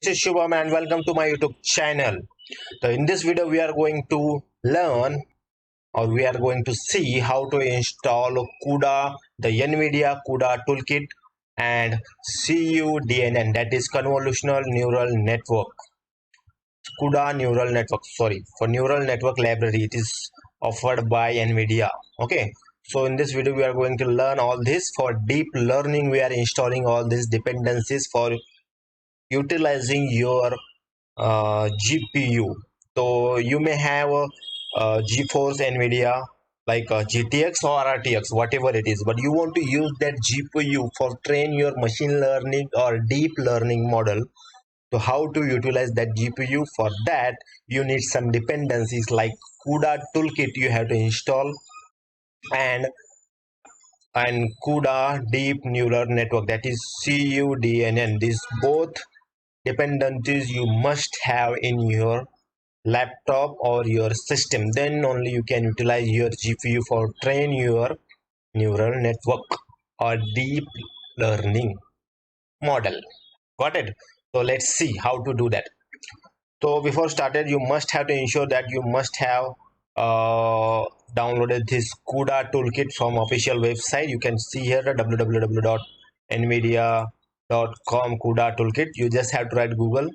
This is Shubham and welcome to my YouTube channel. So in this video we are going to learn or we are going to see how to install CUDA, the NVIDIA CUDA Toolkit and cuDNN, that is Convolutional Neural Network. CUDA Neural Network, sorry, for Neural Network Library. It is offered by NVIDIA. Okay. So in this video we are going to learn all this. For deep learning we are installing all these dependencies for utilizing your GPU. So you may have a GeForce NVIDIA like GTX or RTX, whatever it is, but you want to use that GPU for train your machine learning or deep learning model. So how to utilize that GPU? For that you need some dependencies like CUDA Toolkit you have to install, and CUDA Deep Neural Network, that is cuDNN. These both dependencies you must have in your laptop or your system. Then only you can utilize your GPU for train your neural network or deep learning model. Got it? So let's see how to do that. So before started, you must have to ensure that you must have downloaded this CUDA toolkit from official website. You can see here www.nvidia.com CUDA toolkit. You just have to write Google.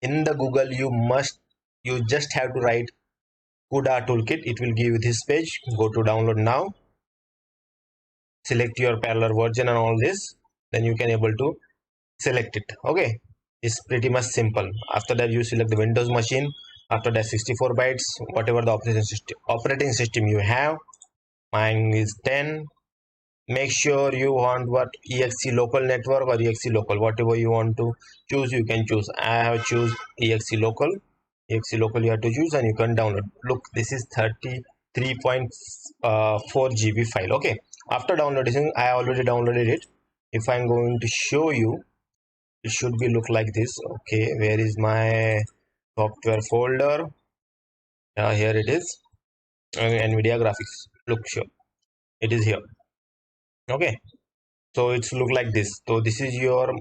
In the Google you just have to write CUDA toolkit. It will give you this page. Go to download now, select your parallel version and all this, then you can able to select it. Okay, it's pretty much simple. After that you select the Windows machine. After that 64 bytes, whatever the operating system you have. Mine is 10. Make sure you want what exe local network or exe local, whatever you want to choose you can choose. I have choose exe local. Exe local you have to choose and you can download. Look, this is 33.4 GB file. Okay, after downloading I already downloaded it. If I'm going to show you, it should be look like this. Okay, where is my software folder? Here it is. NVIDIA graphics. Look, sure, it is here. Okay, so it's look like this. So this is your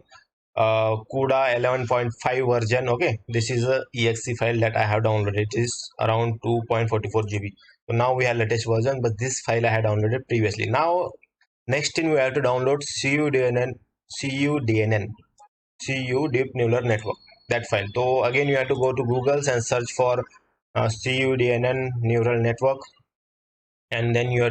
CUDA 11.5 version. Okay, this is a exe file that I have downloaded. It is around 2.44 GB. So now we have latest version, but this file I had downloaded previously. Now next thing we have to download cuDNN, cu Deep Neural Network, that file. So again you have to go to Google and search for cuDNN neural network, and then you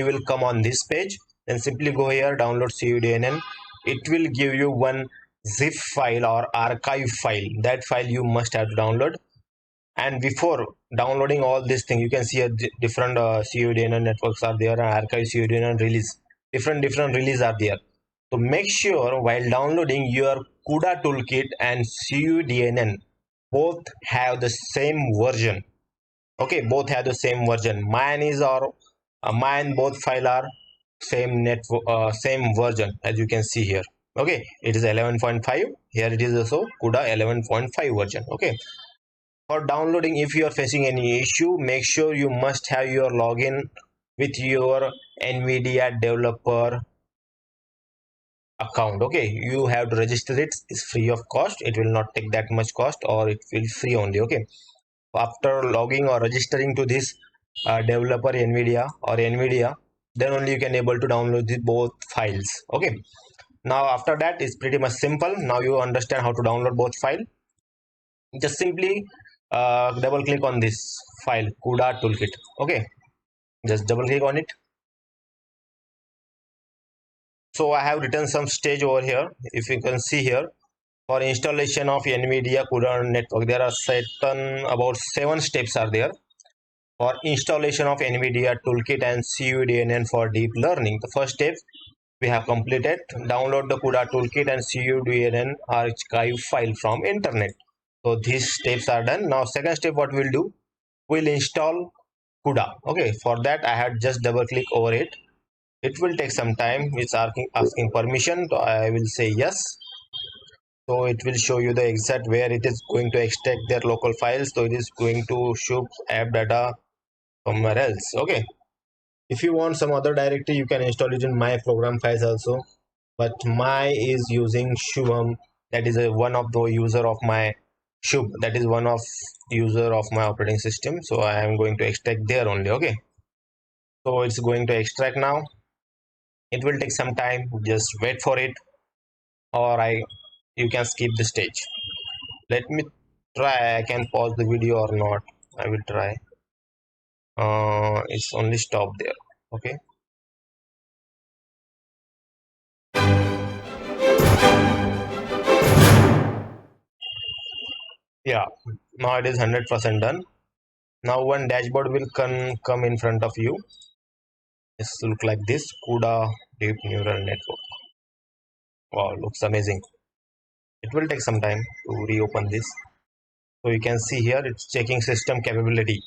will come on this page. Then simply go here, download cuDNN. It will give you one zip file or archive file. That file you must have to download. And before downloading all this thing, you can see a different cuDNN networks are there, and archive cuDNN release, different release are there. So make sure while downloading your CUDA toolkit and cuDNN both have the same version. Okay, both have the same version. Mine is mine both file are same network, same version, as you can see here. Okay, it is 11.5. Here it is also CUDA 11.5 version. Okay, for downloading, if you are facing any issue, make sure you must have your login with your NVIDIA developer account. Okay, you have to register it. It's free of cost. It will not take that much cost, or it will free only. Okay, after logging or registering to this developer NVIDIA, then only you can able to download both files. Okay, now after that it's pretty much simple. Now you understand how to download both file. Just simply double click on this file CUDA toolkit. Okay, just double click on it. So I have written some stage over here. If you can see here, for installation of NVIDIA CUDA network, there are certain about 7 steps are there. For installation of NVIDIA toolkit and cuDNN for deep learning, the first step we have completed. Download the CUDA toolkit and cuDNN archive file from internet. So these steps are done. Now second step, what we'll do, we'll install CUDA. Okay, for that I had just double click over it. It will take some time. It's asking permission, so I will say yes. So it will show you the exact where it is going to extract their local files. So it is going to show app data somewhere else. Okay, if you want some other directory, you can install it in my program files also, but my is using Shubham that is one of the user of my CUDA, that is one of user of my operating system. So I am going to extract there only. Okay, so it's going to extract now. It will take some time, just wait for it, or you can skip the stage. Let me try. I can pause the video or not. I will try. It's only stop there. Okay, yeah, now it is 100% done. Now one dashboard will come in front of you. It's look like this: CUDA deep neural network. Wow, looks amazing. It will take some time to reopen this. So you can see here it's checking system capability.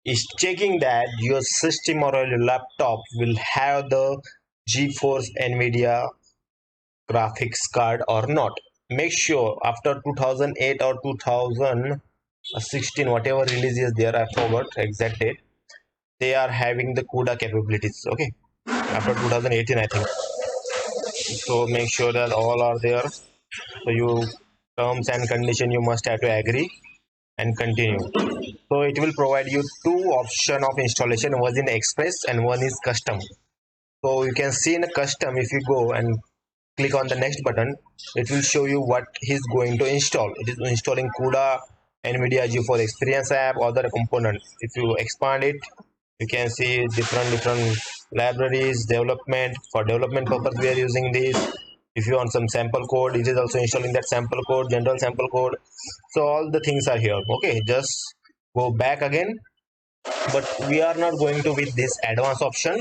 It's checking that your system or your laptop will have the GeForce NVIDIA graphics card or not. Make sure after 2008 or 2016, whatever release is there, I forgot exact date, they are having the CUDA capabilities. Okay, after 2018, I think. So make sure that all are there. So you terms and condition you must have to agree and continue. So it will provide you two option of installation. One is express and one is custom. So you can see in a custom, if you go and click on the next button, it will show you what he's going to install. It is installing CUDA, NVIDIA GeForce Experience app, other components. If you expand it, you can see different libraries, development. For development purpose, we are using this. If you want some sample code, it is also installing that sample code, general sample code. So all the things are here. Okay, just go back again, but we are not going to with this advanced option.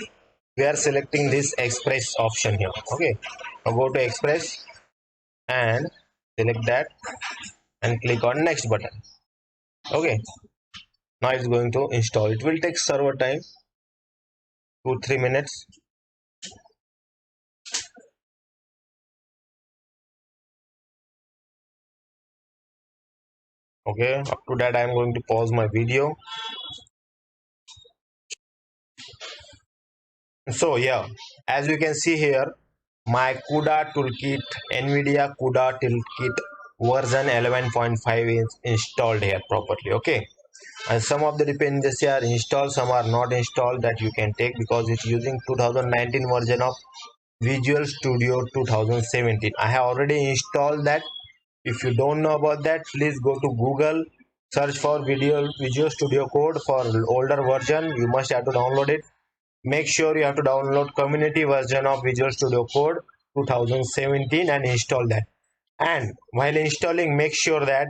We are selecting this express option here. Okay, now go to express and select that and click on next button. Okay, now it's going to install. It will take server time 2-3 minutes. Okay, up to that I am going to pause my video. So yeah, as you can see here, my CUDA toolkit, NVIDIA CUDA toolkit version 11.5 is installed here properly. Okay, and some of the dependencies are installed, some are not installed, that you can take because it's using 2019 version of Visual Studio 2017. I have already installed that. If you don't know about that, please go to Google, search for Visual Studio Code for older version. You must have to download it. Make sure you have to download community version of Visual Studio Code 2017 and install that. And while installing, make sure that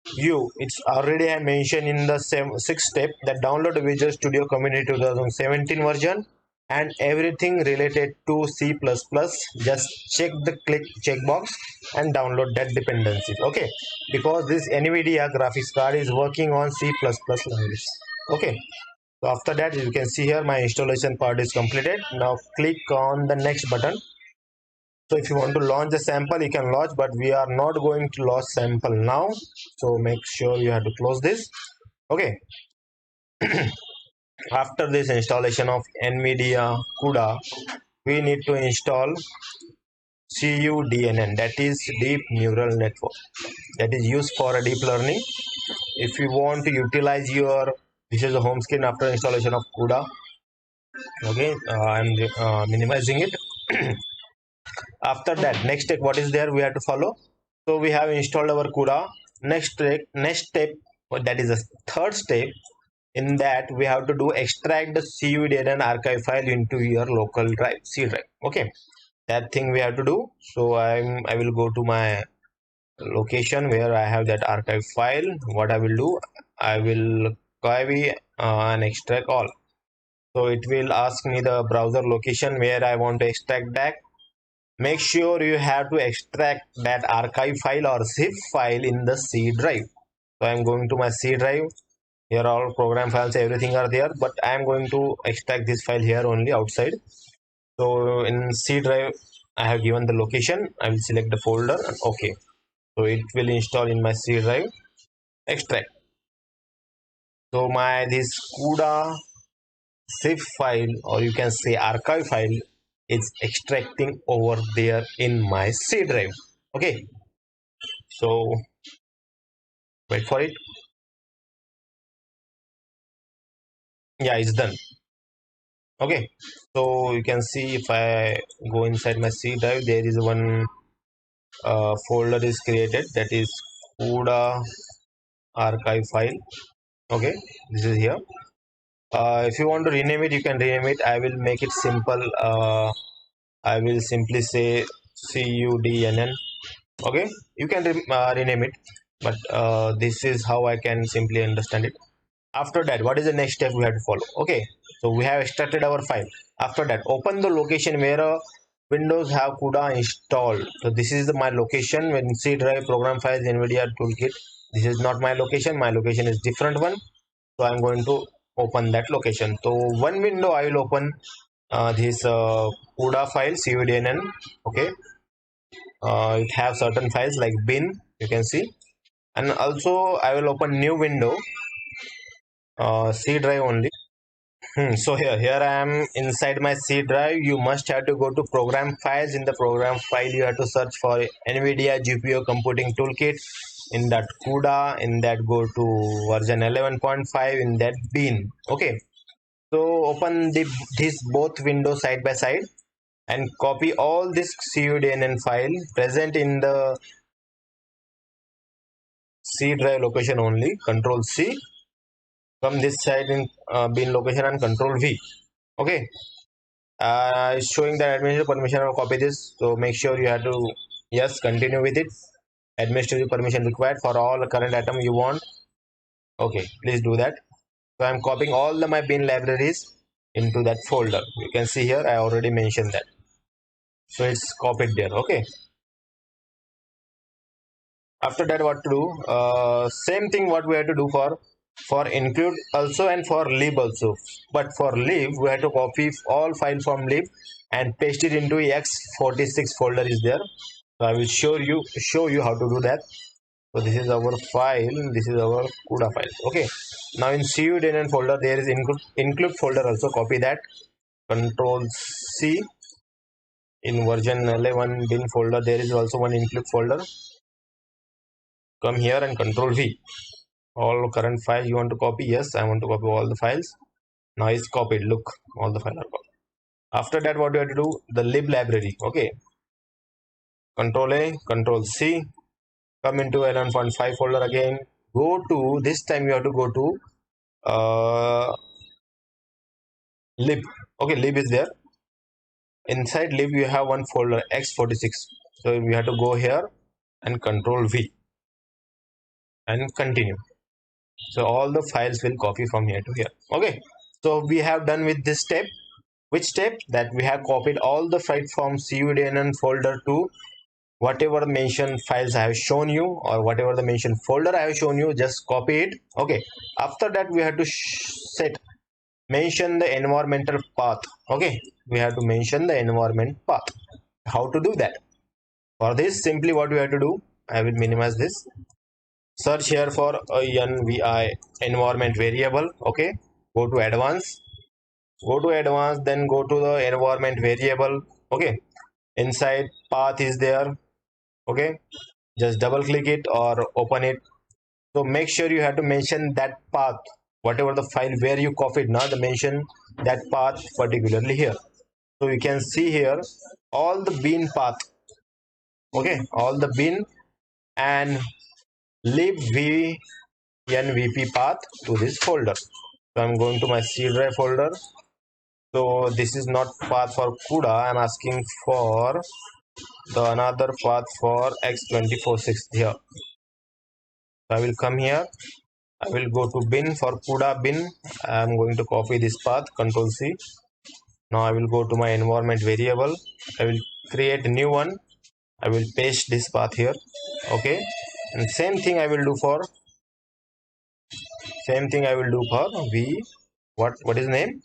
it's already I mentioned in the sixth step that download the Visual Studio Community 2017 version and everything related to C++. Just check the click checkbox and download that dependencies. Okay, because this NVIDIA graphics card is working on C++ language. Okay, so after that you can see here my installation part is completed. Now click on the next button. So if you want to launch the sample, you can launch, but we are not going to launch sample now. So make sure you have to close this. Okay. After this installation of NVIDIA CUDA, we need to install cuDNN, that is deep neural network, that is used for a deep learning. If you want to utilize this is a home screen after installation of CUDA. Okay, I'm minimizing it. After that, next step, what is there we have to follow? So we have installed our CUDA. Next step, that is the third step. In that, we have to do extract the cuDNN archive file into your local drive, C drive. Okay, that thing we have to do. So I will go to my location where I have that archive file. What I will do, I will copy and extract all. So it will ask me the browser location where I want to extract that. Make sure you have to extract that archive file or zip file in the C drive. So I'm going to my C drive. Here all program files, everything are there, but I'm going to extract this file here only outside. So in C drive, I have given the location. I will select the folder and okay. So it will install in my C drive. Extract. So my this CUDA zip file, or you can say archive file, is extracting over there in my C drive. Okay, So wait for it. Yeah, it's done. Okay, so you can see if I go inside my C drive, there is one folder is created, that is CUDA archive file. Okay, this is here. If you want to rename it, you can rename it. I will make it simple. I will simply say cuDNN. Okay, you can rename it, but this is how I can simply understand it. After that, what is the next step we have to follow? Okay, so we have extracted our file. After that, open the location where windows have CUDA installed. So this is my location when C drive program files NVIDIA toolkit. This is not my location. My location is different one. So I'm going to open that location. So one window I will open this CUDA file cuDNN. Okay, it have certain files like bin, you can see, and also I will open new window, C drive only. So here I am inside my C drive. You must have to go to program files. In the program file you have to search for NVIDIA GPU computing toolkit. In that CUDA, in that go to version 11.5, in that bin. Okay, so open this both windows side by side and copy all this cuDNN file present in the C drive location only. Control C, come this side in bin location and control V. Okay, it's showing that administrative permission or copy this, so make sure you have to yes continue with it. Administrative permission required for all current item you want. Okay, please do that. So I'm copying all my bin libraries into that folder. You can see here I already mentioned that, so it's copied there. Okay, after that what to do, same thing what we have to do for include also and for lib also. But for lib we have to copy all file from lib and paste it into x46 folder is there. So I will show you how to do that. So this is our file, this is our CUDA file. Okay, now in cuDNN folder there is include folder also. Copy that, control C. In version 11 bin folder there is also one include folder. Come here and control V. All current files you want to copy. Yes, I want to copy all the files. Now it's copied. Look, all the files are copied. After that what you have to do, the lib library. Okay, control A, control C, come into 11.5 folder again. Go to, this time you have to go to lib. Okay, lib is there. Inside lib you have one folder x46. So you have to go here and control V and continue. So all the files will copy from here to here. Okay, so we have done with this step. Which step? That we have copied all the files from cuDNN folder to whatever mentioned files I have shown you, or whatever the mentioned folder I have shown you, just copy it. Okay, after that we have to mention the environmental path. Okay, we have to mention the environment path. How to do that? For this, simply what we have to do, I will minimize this. Search here for a envi environment variable. Okay, go to advanced, then go to the environment variable. Okay, inside path is there. Okay, just double click it or open it. So make sure you have to mention that path, whatever the file where you copied, now the mention that path particularly here. So you can see here all the bin path. Okay, all the bin and libvnvp path to this folder. So I'm going to my C drive folder. So this is not path for CUDA. I'm asking for the another path for x246 here. So I will come here. I will go to bin for CUDA bin. I am going to copy this path. Control C. Now I will go to my environment variable. I will create a new one. I will paste this path here. Okay, and same thing I will do for v. What is name?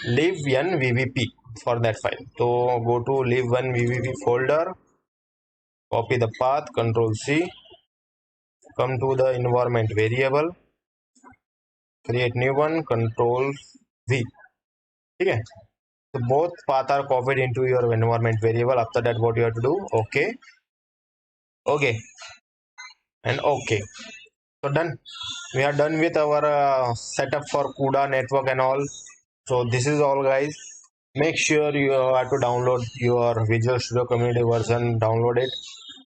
Live1vvp for that file. So go to live1vvp folder. Copy the path. Control C. Come to the environment variable. Create new one. Control V. Okay. So both paths are copied into your environment variable. After that, what you have to do? Okay. and OK. So done. We are done with our setup for CUDA network and all. So this is all, guys. Make sure you have to download your Visual Studio Community version, download it,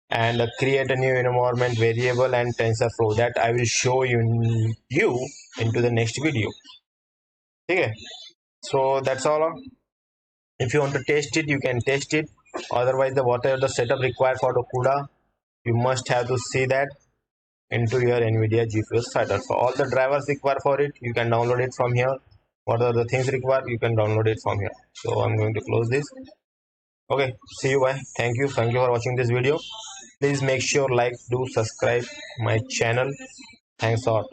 and create a new environment variable and TensorFlow that I will show you into the next video. Okay, so that's all. If you want to test it, you can test it. Otherwise, the whatever the setup required for the CUDA, you must have to see that into your NVIDIA GPU fighter. So all the drivers required for it, you can download it from here. What are the things required, you can download it from here. So I'm going to close this. Okay, see you. Bye. Thank you for watching this video. Please make sure like, do subscribe my channel. Thanks a lot.